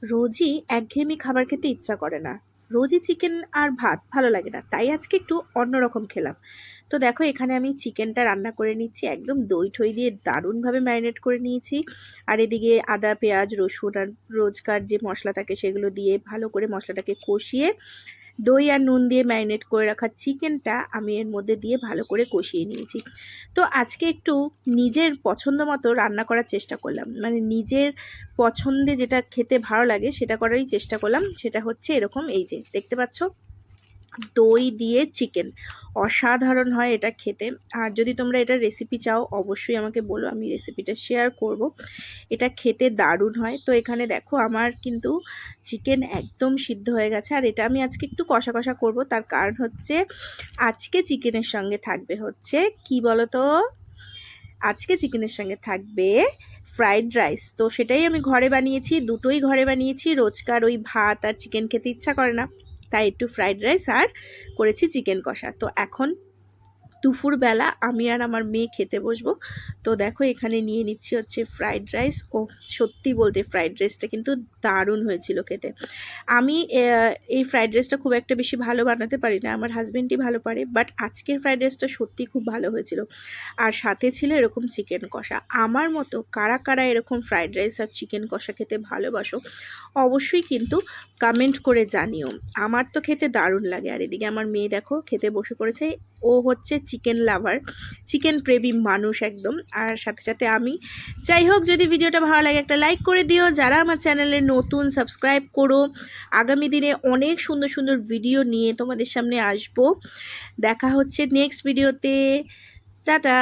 রোজই একঘেয়েমি খাবার খেতে ইচ্ছা করে না। রোজই চিকেন আর ভাত ভালো লাগে না, তাই আজকে একটু অন্যরকম খেলাম। তো দেখো এখানে আমি চিকেনটা রান্না করে নিচ্ছি, একদম দই ঠই দিয়ে দারুণভাবে ম্যারিনেট করে নিয়েছি। আর এদিকে আদা পেঁয়াজ রসুন আর রোজকার যে মশলা থাকে সেগুলো দিয়ে ভালো করে মশলাটাকে কষিয়ে দই আর নুন দিয়ে ম্যারিনেট করে রাখা চিকেনটা আমি এর মধ্যে দিয়ে ভালো করে কষিয়ে নিয়েছি। তো আজকে একটু নিজের পছন্দ মতো রান্না করার চেষ্টা করলাম, মানে নিজের পছন্দে যেটা খেতে ভালো লাগে সেটা করারই চেষ্টা করলাম। সেটা হচ্ছে এরকম, এই যে দেখতে পাচ্ছ, দই দিয়ে চিকেন। অসাধারণ হয় এটা খেতে। আর যদি তোমরা এটার রেসিপি চাও অবশ্যই আমাকে বলো, আমি রেসিপিটা শেয়ার করব। এটা খেতে দারুণ হয়। তো এখানে দেখো আমার কিন্তু চিকেন একদম সিদ্ধ হয়ে গেছে, আর এটা আমি আজকে একটু কষা কষা করব। তার কারণ হচ্ছে আজকে চিকেনের সঙ্গে থাকবে হচ্ছে কি বলো তো, আজকে চিকেনের সঙ্গে থাকবে ফ্রাইড রাইস। তো সেটাই আমি ঘরে বানিয়েছি, দুটোই ঘরে বানিয়েছি। রোজকার ওই ভাত আর চিকেন খেতে ইচ্ছা করে না, তাই একটু ফ্রাইড রাইস আর করেছি চিকেন কষা। তো এখন দুপুরবেলা আমি আর আমার মেয়ে খেতে বসবো। তো দেখো এখানে নিয়ে নিচ্ছি হচ্ছে ফ্রাইড রাইস। ও সত্যি বলতে ফ্রাইড রাইসটা কিন্তু দারুণ হয়েছিল খেতে। আমি এই ফ্রাইড রাইসটা খুব একটা বেশি ভালো বানাতে পারি না, আমার হাজব্যান্ডই ভালো পারে, বাট আজকের ফ্রাইড রাইসটা সত্যি খুব ভালো হয়েছিল। আর সাথে ছিল এরকম চিকেন কষা। আমার মতো কারা কারা এরকম ফ্রাইড রাইস আর চিকেন কষা খেতে ভালোবাসো অবশ্যই কিন্তু কমেন্ট করে জানিও। আমার তো খেতে দারুণ লাগে। আর এদিকে আমার মেয়ে দেখো খেতে বসে পড়েছে। ও হচ্ছে চিকেন লাভার, চিকেন প্রেমী মানুষ একদম। আর সাথে সাথে আমি। যাই হোক, যদি ভিডিওটা ভালো লাগে একটা লাইক করে দিও, যারা আমার চ্যানেলে নতুন সাবস্ক্রাইব করো। আগামী দিনে অনেক সুন্দর সুন্দর ভিডিও নিয়ে তোমাদের সামনে আসবো। দেখা হচ্ছে নেক্সট ভিডিওতে। টাটা।